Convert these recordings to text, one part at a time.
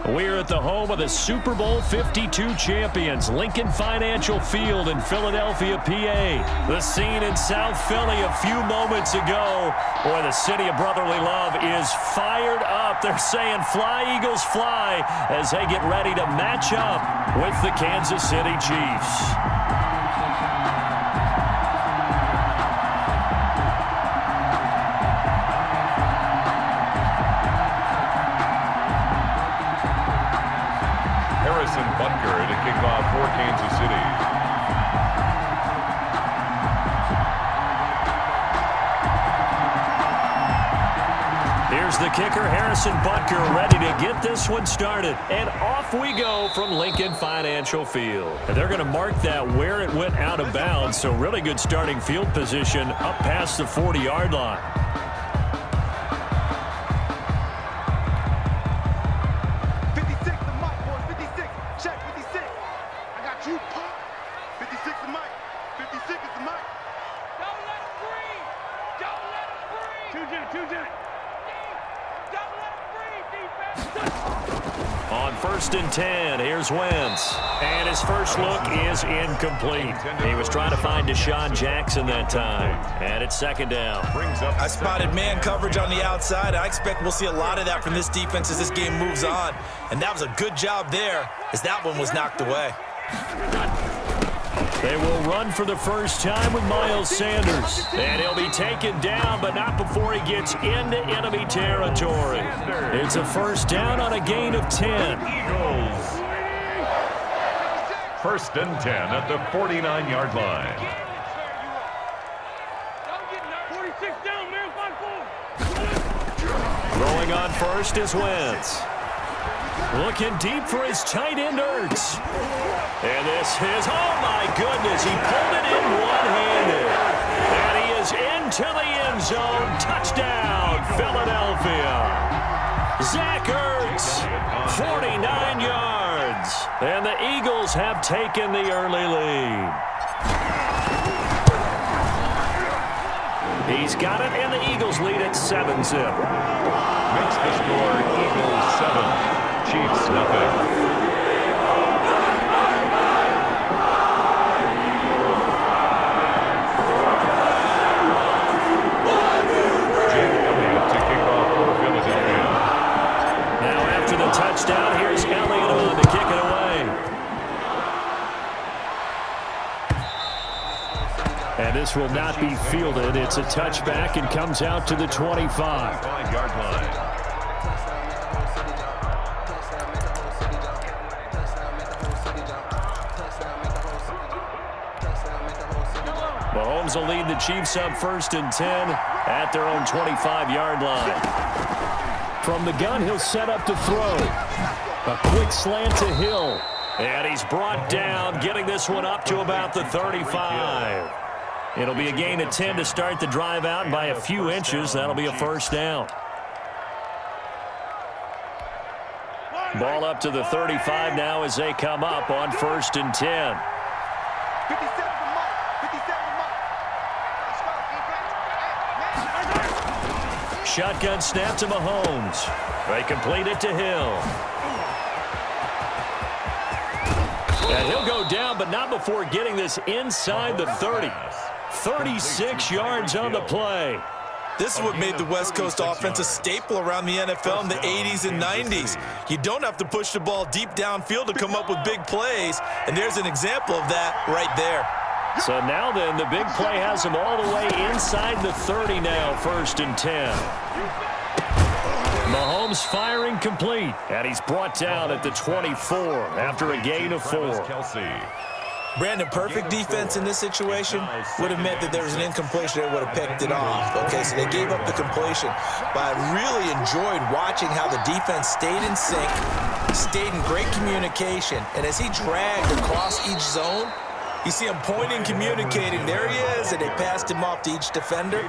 We're at the home of the Super Bowl 52 champions, Lincoln Financial Field in Philadelphia, PA. The scene in South Philly a few moments ago. Boy, the city of brotherly love is fired up. They're saying, "Fly, Eagles, fly," as they get ready to match up with the Kansas City Chiefs. Butker to kick off for Kansas City. Here's the kicker, Harrison Butker, ready to get this one started. And off we go from Lincoln Financial Field. And they're going to mark that where it went out of bounds, so really good starting field position up past the 40-yard line. On 1st and 10, here's Wentz. And his first look is incomplete. He was trying to find Deshaun Jackson that time. And it's 2nd down. I spotted man coverage on the outside. I expect we'll see a lot of that from this defense as this game moves on. And that was a good job there as that one was knocked away. They will run for the first time with Miles Sanders. And he'll be taken down, but not before he gets into enemy territory. It's a 1st down on a gain of 10. Eagles. 1st and 10 at the 49-yard line. Throwing on 1st is Wentz. Looking deep for his tight end, Ertz. And this is, oh my goodness, he pulled it in one-handed. And he is into the end zone. Touchdown, Philadelphia. Zach Ertz, 49 yards. And the Eagles have taken the early lead. He's got it, and the Eagles lead at 7-zip. Makes the score Eagles 7. Chiefs nothing. To kick off for Philadelphia. Now after the touchdown, here's Elliott on to kick it away. And this will not be fielded. It's a touchback and comes out to the 25-yard line. Mahomes will lead the Chiefs up 1st and 10 at their own 25-yard line. From the gun, he'll set up to throw. A quick slant to Hill. And he's brought down, getting this one up to about the 35. It'll be a gain of 10 to start the drive out, and by a few inches, that'll be a 1st down. Ball up to the 35 now as they come up on 1st and 10. Shotgun snap to Mahomes. They complete it to Hill. And he'll go down, but not before getting this inside the 30. 36 yards on the play. This is what made the West Coast offense a staple around the NFL in the 80s and 90s. You don't have to push the ball deep downfield to come up with big plays, and there's an example of that right there. So now then, the big play has him all the way inside the 30 now, 1st and 10. Mahomes firing complete, and he's brought down at the 24 after a gain of 4. Brandon, perfect defense in this situation would have meant that there was an incompletion that would have picked it off. Okay, so they gave up the completion. But I really enjoyed watching how the defense stayed in sync, stayed in great communication, and as he dragged across each zone, you see him pointing, communicating. There he is, and they passed him off to each defender.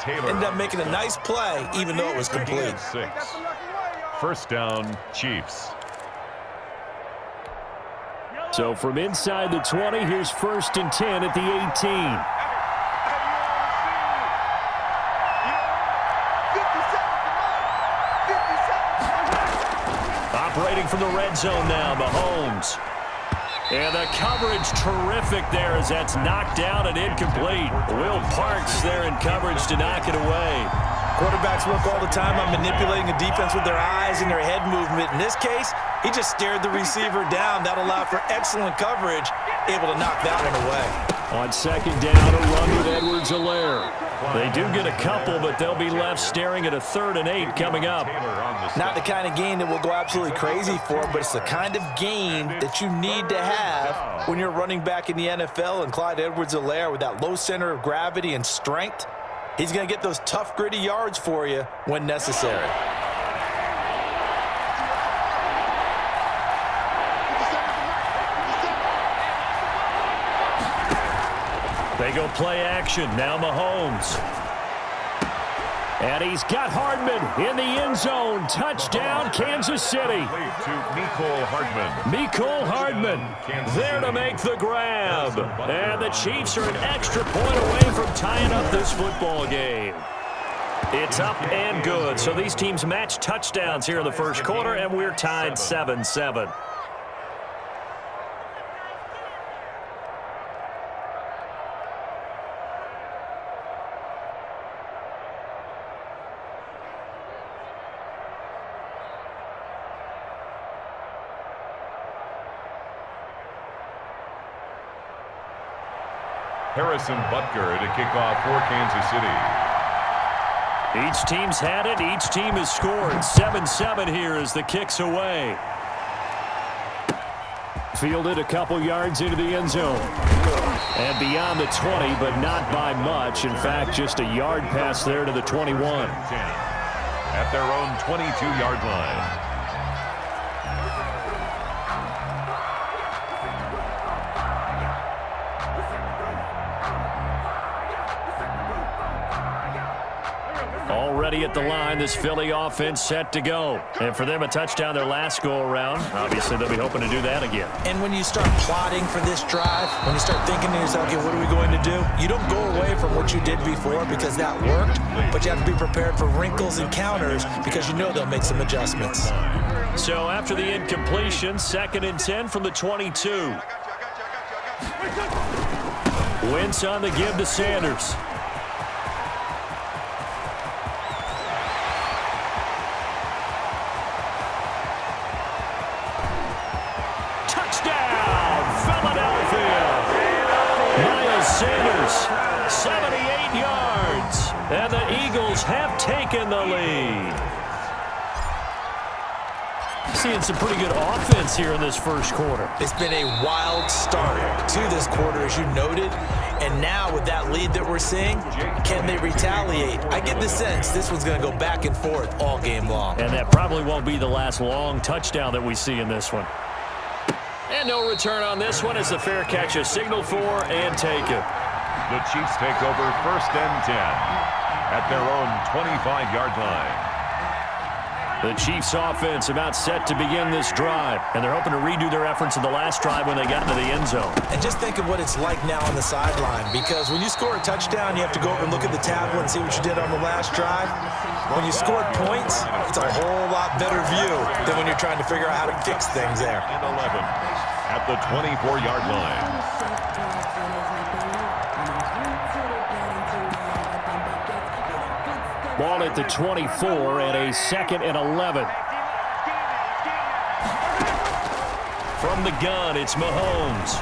Ended up making a nice play, even though it was complete. 1st down, Chiefs. So from inside the 20, here's 1st and 10 at the 18. operating from the red zone now, Mahomes. And the coverage terrific there as that's knocked down and incomplete. Will Parks there in coverage to knock it away. Quarterbacks work all the time on manipulating a defense with their eyes and their head movement. In this case, he just stared the receiver down. That allowed for excellent coverage, able to knock that one away. On second down, a run with Edwards-Helaire. They do get a couple, but they'll be left staring at a 3rd and 8 coming up. Not the kind of game that we'll go absolutely crazy for, but it's the kind of game that you need to have when you're running back in the NFL. And Clyde Edwards-Helaire, with that low center of gravity and strength, he's going to get those tough, gritty yards for you when necessary. They go play action. Now Mahomes. And he's got Hardman in the end zone. Touchdown, Kansas City. To Mecole Hardman. Mecole Hardman there to make the grab. And the Chiefs are an extra point away from tying up this football game. It's up and good. So these teams match touchdowns here in the first quarter, and we're tied 7-7. Harrison Butker to kick off for Kansas City. Each team's had it. Each team has scored. 7-7 here as the kick's away. Fielded a couple yards into the end zone. And beyond the 20, but not by much. In fact, just a yard pass there to the 21. At their own 22-yard line. Already at the line, this Philly offense set to go. And for them, a touchdown their last go-around. Obviously, they'll be hoping to do that again. And when you start plotting for this drive, when you start thinking to yourself, okay, what are we going to do? You don't go away from what you did before because that worked, but you have to be prepared for wrinkles and counters because you know they'll make some adjustments. So after the incompletion, 2nd and 10 from the 22. Wentz on the give to Sanders. Sanders, 78 yards, and the Eagles have taken the lead. Seeing some pretty good offense here in this first quarter. It's been a wild start to this quarter, as you noted, and now with that lead that we're seeing, can they retaliate? I get the sense this one's going to go back and forth all game long. And that probably won't be the last long touchdown that we see in this one. And no return on this one as the fair catch is signaled for and taken. The Chiefs take over 1st and 10 at their own 25-yard line. The Chiefs offense about set to begin this drive, and they're hoping to redo their efforts in the last drive when they got into the end zone. And just think of what it's like now on the sideline, because when you score a touchdown, you have to go over and look at the tablet and see what you did on the last drive. When you scored points, it's a whole lot better view than when you're trying to figure out how to fix things there. And 11 at the 24-yard line. Ball at the 24 and a 2nd and 11. From the gun, it's Mahomes.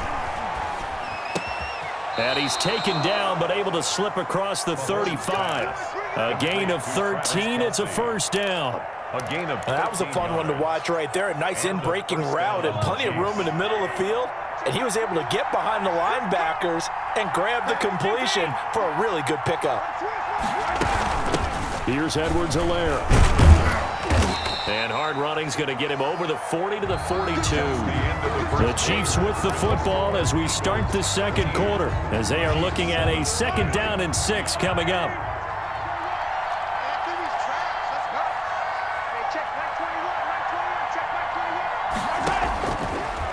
And he's taken down, but able to slip across the 35. A gain of 13. It's a 1st down. A gain of 13. That was a fun one to watch right there. A nice in-breaking route and plenty of room in the middle of the field. And he was able to get behind the linebackers and grab the completion for a really good pickup. Here's Edwards-Helaire. And hard running's going to get him over the 40 to the 42. The Chiefs with the football as we start the second quarter, as they are looking at a 2nd down and 6 coming up.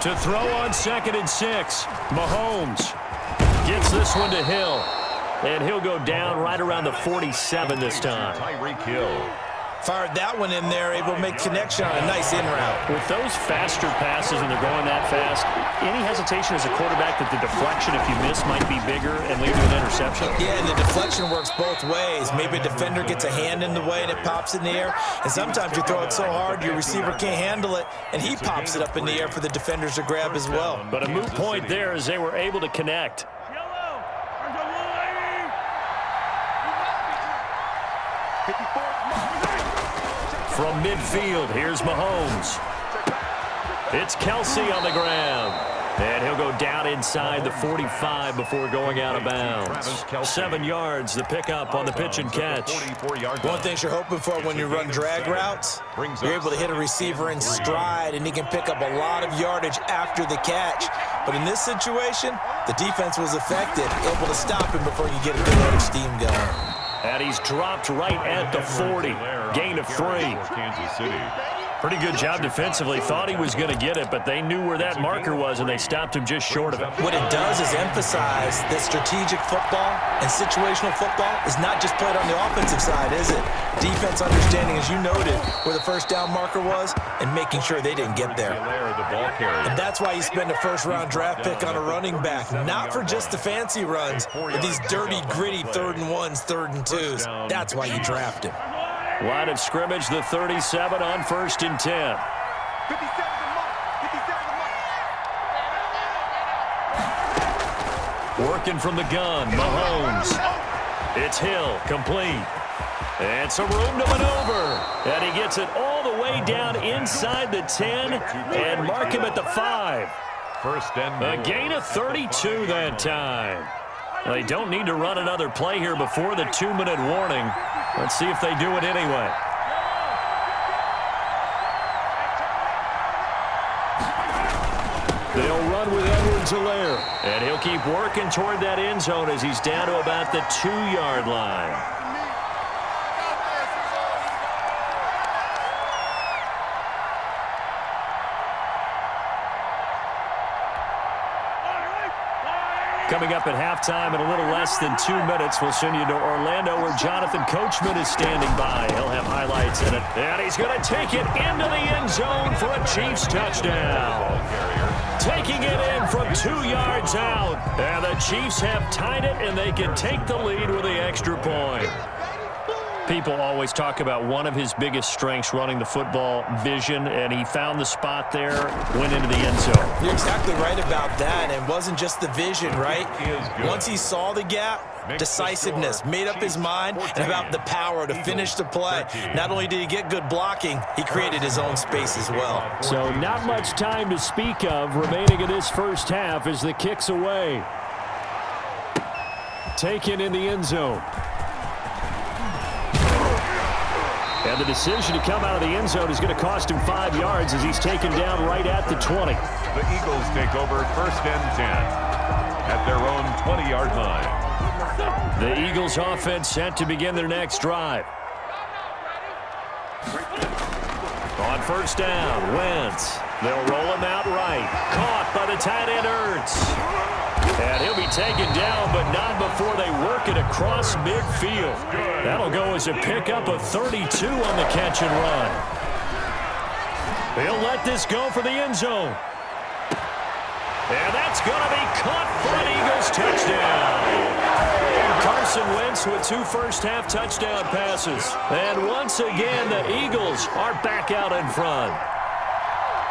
To throw on 2nd and 6, Mahomes gets this one to Hill. And he'll go down right around the 47 this time. Tyreek Hill. Fired that one in there, able to make connection on a nice in route. With those faster passes and they're going that fast, any hesitation as a quarterback that the deflection, if you miss, might be bigger and lead to an interception? Yeah, and the deflection works both ways. Maybe a defender gets a hand in the way and it pops in the air, and sometimes you throw it so hard your receiver can't handle it, and he pops it up in the air for the defenders to grab as well. But a moot point there as they were able to connect. From midfield, here's Mahomes. It's Kelsey on the ground. And he'll go down inside the 45 before going out of bounds. 7 yards, the pickup on the pitch and catch. One thing you're hoping for when you run drag routes, you're able to hit a receiver in stride, and he can pick up a lot of yardage after the catch. But in this situation, the defense was effective, able to stop him before you get a good load of steam going. And he's dropped right at the 40. Gain of 3. Kansas City. Pretty good job defensively. Thought he was going to get it, but they knew where that marker was, and they stopped him just short of it. What it does is emphasize that strategic football and situational football is not just played on the offensive side, is it? Defense understanding, as you noted, where the first down marker was and making sure they didn't get there. And that's why you spend a first-round draft pick on a running back, not for just the fancy runs, but these dirty, gritty 3rd and 1s, 3rd and 2s. That's why you draft him. Line of scrimmage, the 37 on 1st and 10. Working from the gun, Mahomes. It's Hill, complete. And some room to maneuver. And he gets it all the way down inside the 10 and mark him at the 5. A gain of 32 that time. They don't need to run another play here before the 2-minute warning. Let's see if they do it anyway. They'll run with Edwards-Helaire. And he'll keep working toward that end zone as he's down to about the 2-yard line. Coming up at halftime in a little less than 2 minutes, we'll send you to Orlando where Jonathan Coachman is standing by. He'll have highlights in it. And he's going to take it into the end zone for a Chiefs touchdown. Taking it in from 2 yards out. And the Chiefs have tied it, and they can take the lead with the extra point. People always talk about one of his biggest strengths, running the football, vision, and he found the spot there, went into the end zone. You're exactly right about that, and it wasn't just the vision, right? Once he saw the gap, decisiveness, made up his mind, and about the power to finish the play. Not only did he get good blocking, he created his own space as well. So not much time to speak of remaining in this first half as the kick's away. Taken in the end zone. And the decision to come out of the end zone is going to cost him 5 yards as he's taken down right at the 20. The Eagles take over 1st and 10 at their own 20-yard line. The Eagles offense set to begin their next drive. On 1st down, Wentz. They'll roll him out right. Caught by the tight end Ertz. And he'll be taken down, but not before they work it across midfield. That'll go as a pickup of 32 on the catch and run. He'll let this go for the end zone. And that's going to be caught for an Eagles touchdown. Carson Wentz with 2 first-half touchdown passes. And once again, the Eagles are back out in front.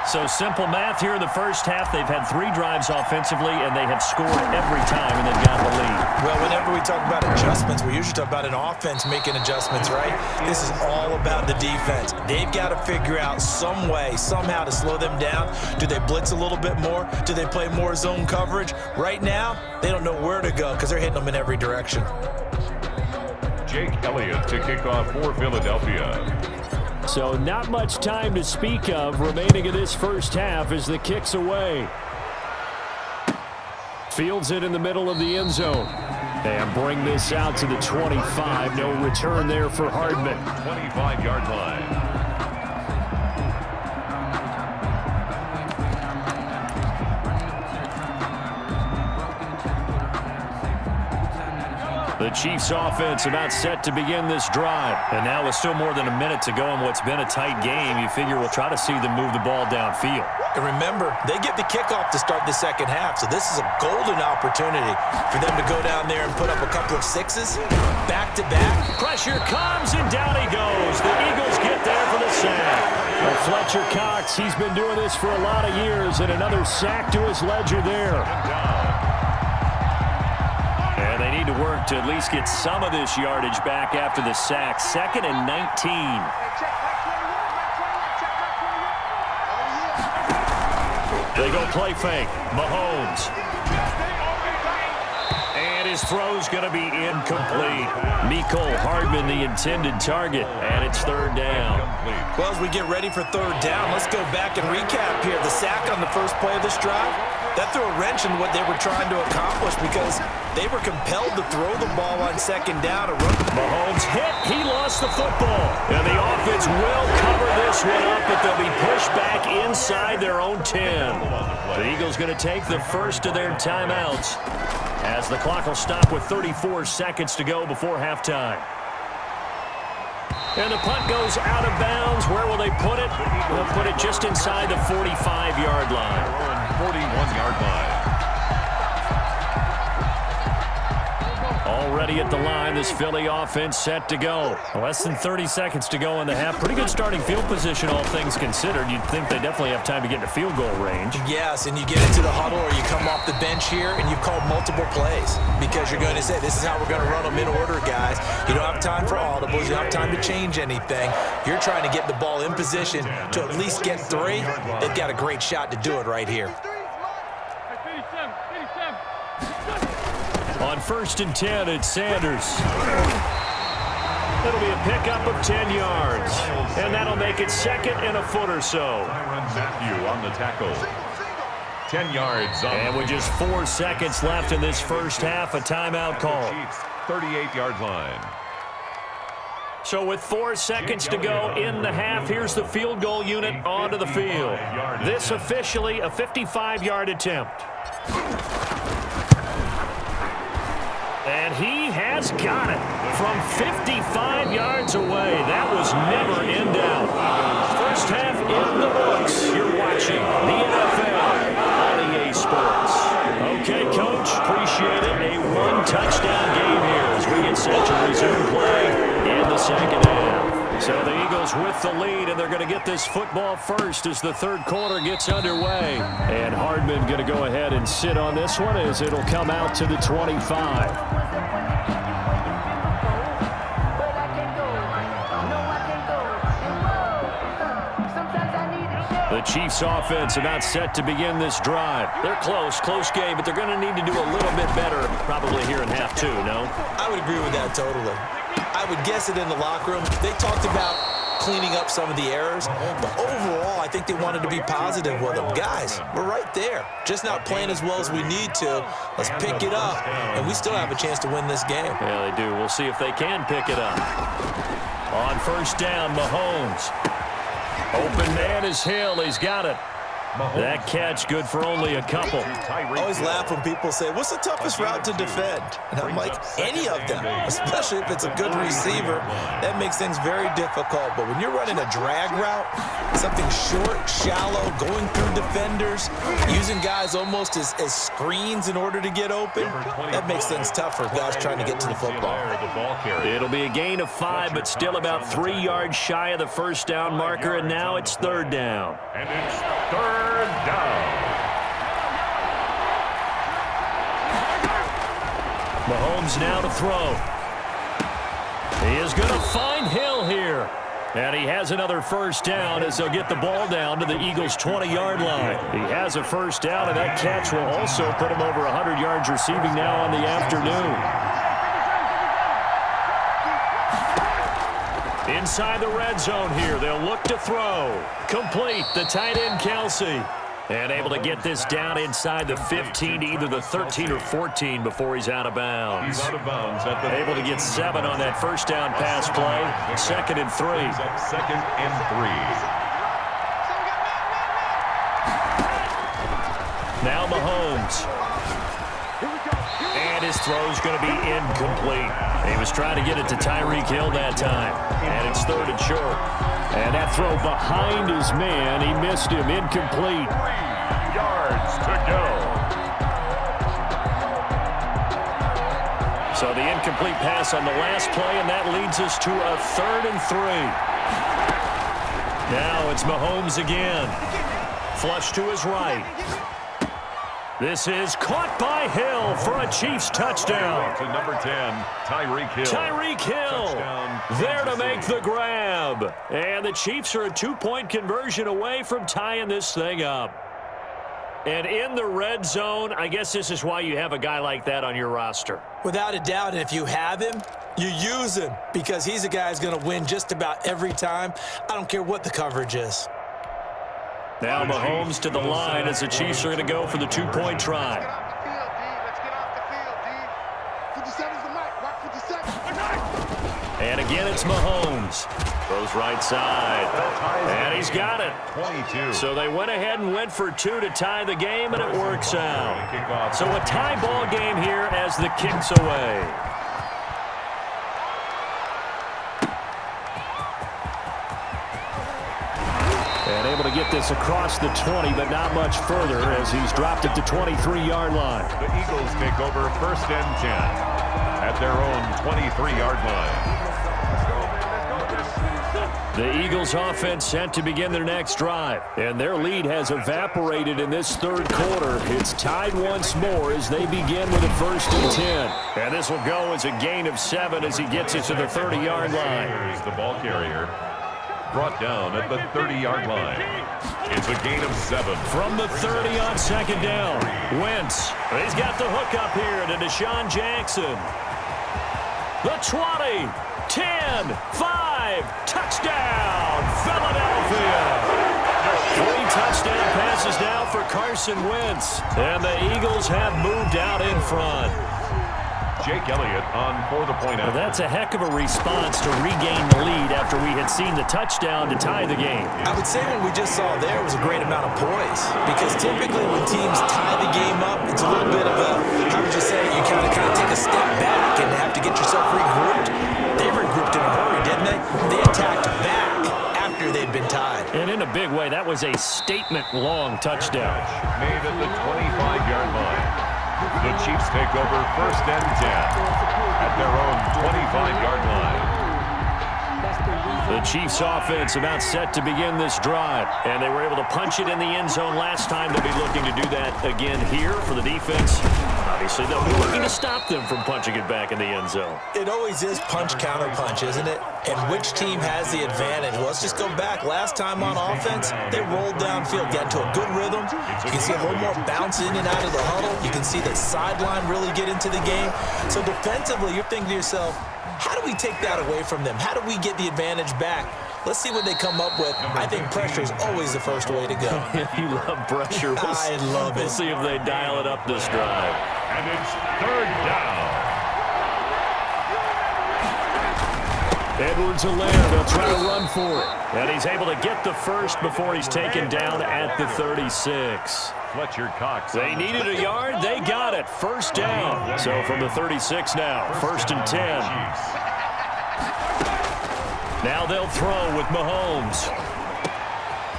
So simple math here in the first half. They've had 3 drives offensively, and they have scored every time, and they've got the lead. Well, whenever we talk about adjustments, we usually talk about an offense making adjustments, right? This is all about the defense. They've got to figure out some way, somehow to slow them down. Do they blitz a little bit more? Do they play more zone coverage? Right now, they don't know where to go because they're hitting them in every direction. Jake Elliott to kick off for Philadelphia. So not much time to speak of remaining in this first half as the kick's away. Fields it in the middle of the end zone. And bring this out to the 25. No return there for Hardman. 25-yard line. The The Chiefs offense about set to begin this drive. And now with still more than a minute to go in what's been a tight game, you figure we'll try to see them move the ball downfield. And remember, they get the kickoff to start the second half, so this is a golden opportunity for them to go down there and put up a couple of sixes back-to-back. Pressure comes, and down he goes. The Eagles get there for the sack. Well, Fletcher Cox, he's been doing this for a lot of years, and another sack to his ledger there. And they need to work to at least get some of this yardage back after the sack. 2nd and 19. They go play fake. Mahomes. And his throw's going to be incomplete. Mecole Hardman, the intended target, and it's 3rd down. Well, as we get ready for 3rd down, let's go back and recap here. The sack on the first play of this drive, that threw a wrench in what they were trying to accomplish because they were compelled to throw the ball on 2nd down. Mahomes hit. He lost the football. And the offense will cover this one up, but they'll be pushed back inside their own 10. The Eagles going to take the first of their timeouts as the clock will stop with 34 seconds to go before halftime. And the punt goes out of bounds. Where will they put it? They'll put it just inside the 45-yard line. 41-yard line. Already at the line, this Philly offense set to go. Less than 30 seconds to go in the half. Pretty good starting field position, all things considered. You'd think they definitely have time to get into field goal range. Yes, and you get into the huddle or you come off the bench here and you've called multiple plays because you're going to say, this is how we're going to run them in order, guys. You don't have time for audibles. You don't have time to change anything. You're trying to get the ball in position to at least get 3. They've got a great shot to do it right here. On 1st and 10, it's Sanders. It'll be a pickup of 10 yards. And that'll make it 2nd and a foot or so. Matthew on the tackle. 10 yards. And with just 4 seconds left in this first half, a timeout call. 38-yard line. So with 4 seconds to go in the half, here's the field goal unit onto the field. This officially a 55-yard attempt. And he has got it from 55 yards away. That was never in doubt. First half in the books. You're watching the NFL on EA Sports. Okay, Coach, appreciate it. A 1-touchdown game here as we get set to resume play in the second half. So the Eagles with the lead, and they're going to get this football first as the 3rd quarter gets underway. And Hardman going to go ahead and sit on this one as it'll come out to the 25. The Chiefs offense about set to begin this drive. They're close game, but they're going to need to do a little bit better probably here in half 2, no? I would agree with that totally. I would guess it in the locker room. They talked about cleaning up some of the errors, but overall, I think they wanted to be positive with them. Guys, we're right there. Just not playing as well as we need to. Let's pick it up, and we still have a chance to win this game. Yeah, they do. We'll see if they can pick it up. On 1st down, Mahomes. Open man is Hill. He's got it. That catch good for only a couple. I always laugh when people say, what's the toughest route to defend? And I'm like, any of them, especially if it's a good receiver. That makes things very difficult. But when you're running a drag route, something short, shallow, going through defenders, using guys almost as screens in order to get open, that makes things tough for guys trying to get to the football. It'll be a gain of 5, but still about 3 yards shy of the first down marker, and now it's 3rd down. And it's 3rd down. Mahomes now to throw. He is going to find Hill here. And he has another first down as they'll get the ball down to the Eagles' 20-yard line. He has a first down, and that catch will also put him over 100 yards receiving now on the afternoon. Inside the red zone here, they'll look to throw. Complete, the tight end Kelsey. And able to get this down inside the 15 to either the 13 or 14 before he's out of bounds. He's out of bounds at the Able to get 7 on that first down pass play. 2nd and 3. 2nd and 3. Now Mahomes. And his throw's going to be incomplete. He was trying to get it to Tyreek Hill that time, and it's 3rd and short. And that throw behind his man, he missed him, incomplete. 3 yards to go. So the incomplete pass on the last play, and that leads us to a 3rd and 3. Now it's Mahomes again. Flush to his right. This is caught by Hill for a Chiefs touchdown. To number 10, Tyreek Hill. Tyreek Hill there to make the grab. And the Chiefs are a 2-point conversion away from tying this thing up. And in the red zone, I guess this is why you have a guy like that on your roster. Without a doubt, and if you have him, you use him because he's a guy who's going to win just about every time. I don't care what the coverage is. Now Mahomes to the line as the Chiefs are going to go for the 2-point try. And again, it's Mahomes. Throws right side. And he's got it. 22. So they went ahead and went for 2 to tie the game, and it works out. So a tie ball game here as the kick's away. And able to get this across the 20, but not much further as he's dropped it to 23-yard line. The Eagles take over 1st and 10 at their own 23-yard line. The Eagles offense set to begin their next drive, and their lead has evaporated in this 3rd quarter. It's tied once more as they begin with a 1st and 10. And this will go as a gain of 7 as he gets it to the 30-yard line. Here's the ball carrier. Brought down at the 30-yard line. It's a gain of 7. From the 30 on 2nd down. Wentz. He's got the hook up here to Deshaun Jackson. The 20, 10, 5, touchdown, Philadelphia. 3 touchdown passes now for Carson Wentz. And the Eagles have moved out in front. Jake Elliott on for the point out. Well, that's a heck of a response to regain the lead after we had seen the touchdown to tie the game. I would say what we just saw there was a great amount of poise because typically when teams tie the game up, it's a little bit of a, how would you say, you kind of take a step back and have to get yourself regrouped. They regrouped in a hurry, didn't they? They attacked back after they'd been tied. And in a big way, that was a statement-long touchdown. Made at the 25-yard line. The Chiefs take over 1st and 10 at their own 25-yard line. The Chiefs offense about set to begin this drive, and they were able to punch it in the end zone last time. They'll be looking to do that again here for the defense. Obviously, they'll be looking to stop them from punching it back in the end zone. It always is punch, counter punch, isn't it? And which team has the advantage? Well, let's just go back. Last time on offense, they rolled downfield, got into a good rhythm. You can see a little more bounce in and out of the huddle. You can see the sideline really get into the game. So defensively, you're thinking to yourself, how do we take that away from them? How do we get the advantage back? Let's see what they come up with. I think pressure is always the first way to go. You love pressure. I love it. We'll see if they dial it up this drive. And it's 3rd down. Edwards-Helaire, they'll try to run for it. And he's able to get the first before he's taken down at the 36. Fletcher Cox. They needed a yard. They got it. 1st down. So from the 36 now, 1st and 10. Now they'll throw with Mahomes.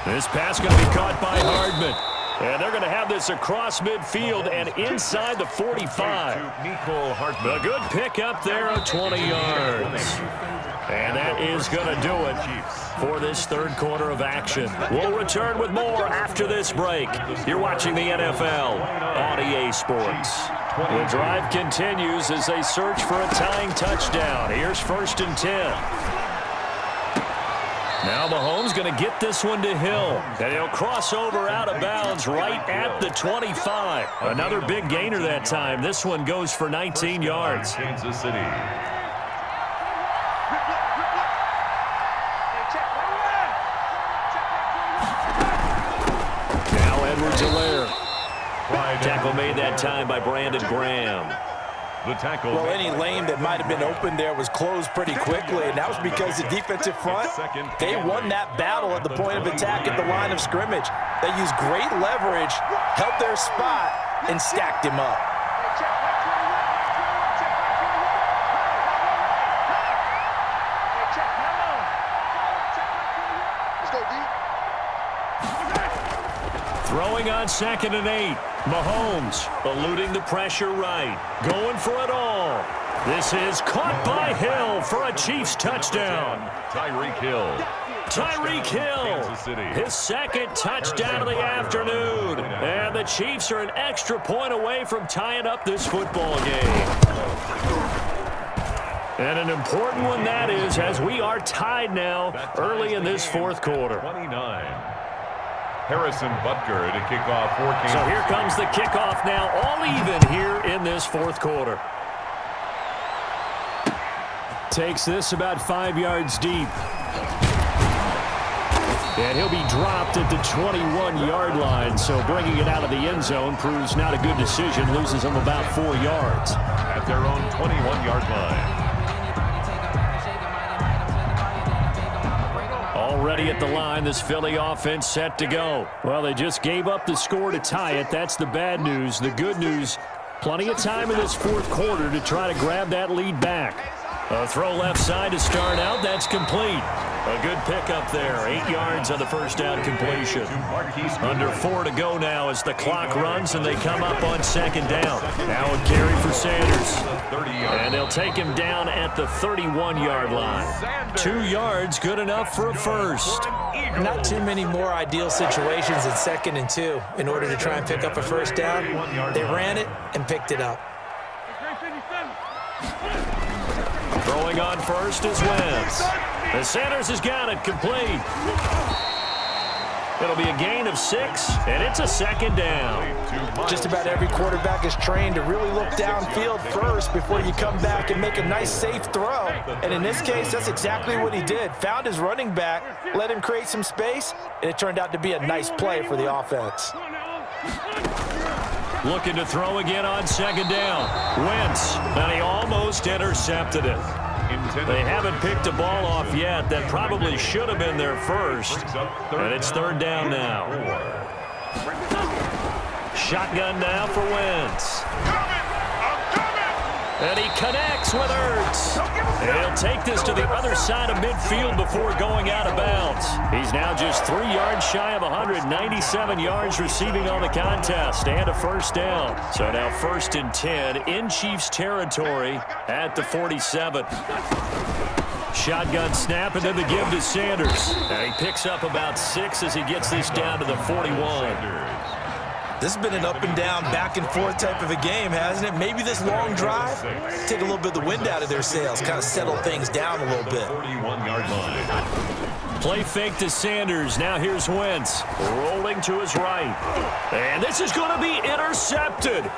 This pass going to be caught by Hardman. And they're going to have this across midfield and inside the 45. A good pick up there of 20 yards. And that is going to do it for this 3rd quarter of action. We'll return with more after this break. You're watching the NFL on EA Sports. The drive continues as they search for a tying touchdown. Here's 1st and 10. Now Mahomes going to get this one to Hill. And he'll cross over out of bounds right at the 25. Another big gainer that time. This one goes for 19 yards. Kansas City. Now Edwards-Helaire. Tackle made that time by Brandon Graham. The tackle. Well, any lane that might have been open there was closed pretty quickly, and that was because the defensive front, they won that battle at the point of attack at the line of scrimmage. They used great leverage, held their spot, and stacked him up. Throwing on 2nd and 8. Mahomes eluding the pressure right. Going for it all. This is caught by Hill for a Chiefs touchdown. Tyreek Hill. Tyreek Hill, his 2nd touchdown of the afternoon. And the Chiefs are an extra point away from tying up this football game. And an important one that is, as we are tied now early in this 4th quarter. 29. Harrison Butker to kick off for Kansas. So here comes the kickoff now, all even here in this 4th quarter. Takes this about 5 yards deep. And he'll be dropped at the 21-yard line, so bringing it out of the end zone proves not a good decision, loses him about 4 yards. At their own 21-yard line. Already at the line, this Philly offense set to go. Well, they just gave up the score to tie it. That's the bad news. The good news, plenty of time in this 4th quarter to try to grab that lead back. A throw left side to start out. That's complete. A good pickup there. 8 yards on the first down completion. Under 4 to go now as the clock runs and they come up on 2nd down. Now a carry for Sanders. And they'll take him down at the 31-yard line. 2 yards, good enough for a first. Not too many more ideal situations in 2nd and 2 in order to try and pick up a first down. They ran it and picked it up. Throwing on first is Wentz. And Sanders has got it complete. It'll be a gain of 6, and it's a 2nd down. Just about every quarterback is trained to really look downfield first before you come back and make a nice, safe throw. And in this case, that's exactly what he did. Found his running back, let him create some space, and it turned out to be a nice play for the offense. Looking to throw again on 2nd down. Wentz, and he almost intercepted it. They haven't picked the ball off yet. That probably should have been their first. And it's 3rd down now. Shotgun now for Wentz. And he connects with Ertz. And he'll take this to the other side of midfield before going out of bounds. He's now just 3 yards shy of 197 yards receiving on the contest and a first down. So now 1st and 10 in Chiefs territory at the 47. Shotgun snap and then the give to Sanders. And he picks up about 6 as he gets this down to the 41. This has been an up and down, back and forth type of a game, hasn't it? Maybe this long drive, take a little bit of the wind out of their sails, kind of settle things down a little bit. 41-yard line. Play fake to Sanders. Now here's Wentz rolling to his right. And this is going to be intercepted.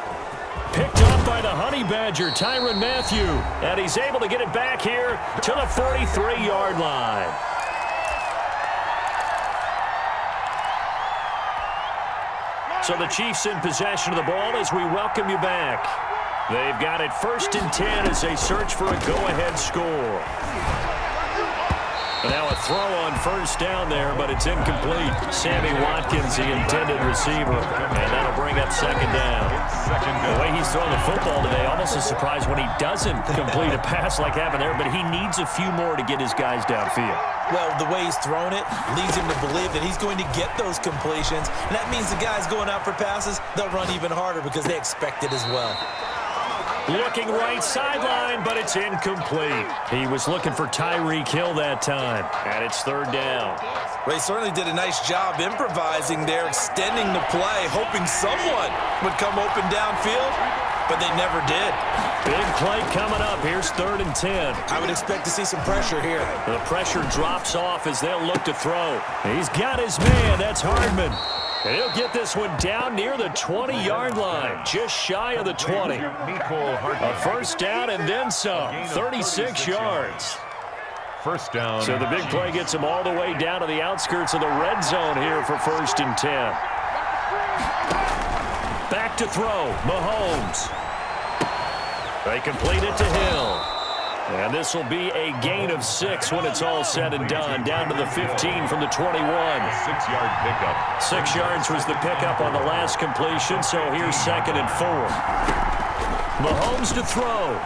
Picked up by the Honey Badger, Tyrann Mathieu. And he's able to get it back here to the 43-yard line. So the Chiefs in possession of the ball as we welcome you back. They've got it 1st and 10 as they search for a go-ahead score. Now a throw on first down there, but it's incomplete. Sammy Watkins, the intended receiver, and that'll bring up 2nd down. The way he's throwing the football today, almost a surprise when he doesn't complete a pass like happened there, but he needs a few more to get his guys downfield. Well, the way he's thrown it leads him to believe that he's going to get those completions, and that means the guys going out for passes, they'll run even harder because they expect it as well. Looking right sideline, but it's incomplete. He was looking for Tyreek Hill that time, and it's 3rd down. Well, he certainly did a nice job improvising there, extending the play, hoping someone would come open downfield, but they never did. Big play coming up. Here's 3rd and 10. I would expect to see some pressure here. The pressure drops off as they'll look to throw. He's got his man. That's Hardman. And he'll get this one down near the 20-yard line, just shy of the 20. A first down and then some, 36 yards. First down. So the big play gets him all the way down to the outskirts of the red zone here for 1st and 10. Back to throw, Mahomes. They complete it to Hill. And this will be a gain of 6 when it's all said and done. Down to the 15 from the 21. 6-yard pickup. 6 yards was the pickup on the last completion, so here's 2nd and 4. Mahomes to throw.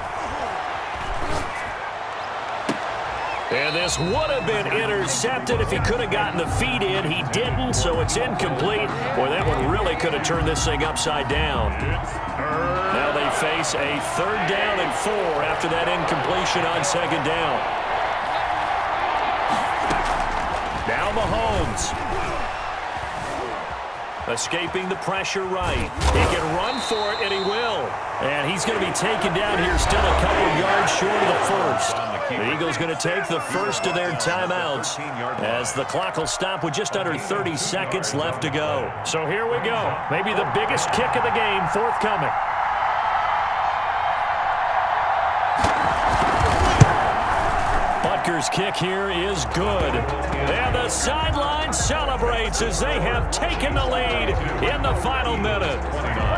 And this would have been intercepted if he could have gotten the feet in. He didn't, so it's incomplete. Boy, that one really could have turned this thing upside down. Now they face a 3rd down and 4 after that incompletion on 2nd down. Now Mahomes. Escaping the pressure right. He can run for it, and he will. And he's going to be taken down here, still a couple yards short of the first. The Eagles going to take the first of their timeouts as the clock will stop with just under 30 seconds left to go. So here we go. Maybe the biggest kick of the game forthcoming. Butker's kick here is good. And the sideline celebrates as they have taken the lead in the final minute.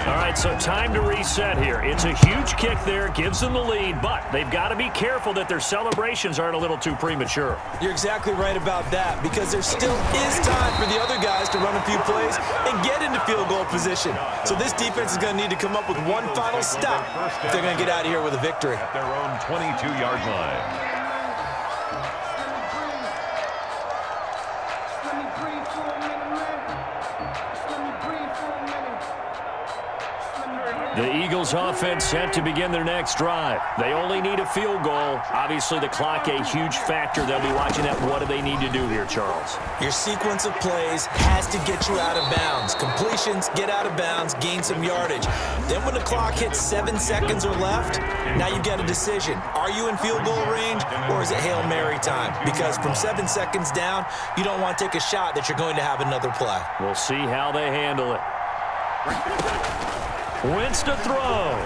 All right, so time to reset here. It's a huge kick there, gives them the lead, but they've got to be careful that their celebrations aren't a little too premature. You're exactly right about that, because there still is time for the other guys to run a few plays and get into field goal position. So this defense is going to need to come up with one final stop if they're going to get out of here with a victory. At their own 22-yard line. The Eagles offense set to begin their next drive. They only need a field goal. Obviously, the clock a huge factor. They'll be watching that. What do they need to do here, Charles? Your sequence of plays has to get you out of bounds. Completions, get out of bounds, gain some yardage. Then when the clock hits 7 seconds or left, now you've got a decision. Are you in field goal range, or is it Hail Mary time? Because from 7 seconds down, you don't want to take a shot that you're going to have another play. We'll see how they handle it. Wentz to throw.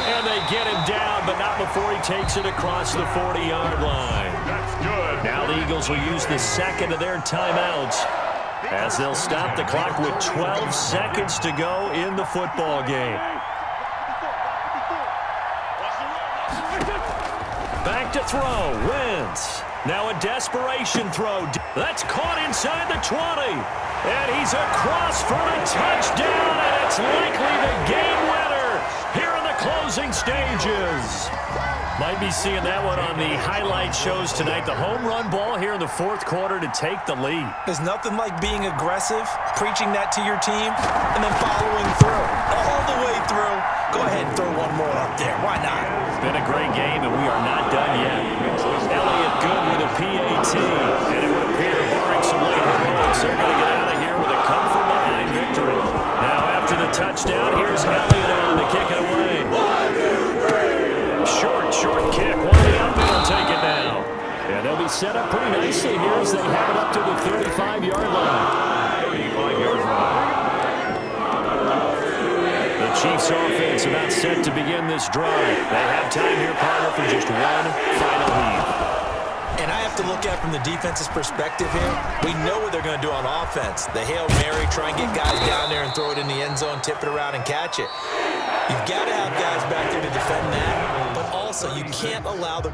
And they get him down, but not before he takes it across the 40-yard line. That's good. Now the Eagles will use the second of their timeouts as they'll stop the clock with 12 seconds to go in the football game. Back to throw, Wentz. Now a desperation throw. That's caught inside the 20. And he's across for a touchdown, and it's likely the game winner here in the closing stages. Might be seeing that one on the highlight shows tonight. The home run ball here in the 4th quarter to take the lead. There's nothing like being aggressive, preaching that to your team, and then following through. All the way through. Go ahead and throw one more up there. Why not? It's been a great game, and we are not done yet. Elliott good with a PAT, and it would appear, barring some late hits, they're going to get out of here with a come-from-behind victory. Now, after the touchdown, here's Elliott on to kick it away. Short kick. One of the outfield take it down. And they'll be set up pretty nicely here as they have it up to the 35-yard line. 35-yard line. The Chiefs offense about set to begin this drive. They have time here, partner, for just one final heave. And I have to look at from the defense's perspective here. We know what they're going to do on offense. The Hail Mary, try and get guys down there and throw it in the end zone, tip it around and catch it. You've got to have guys back there to defend that, but also you can't allow the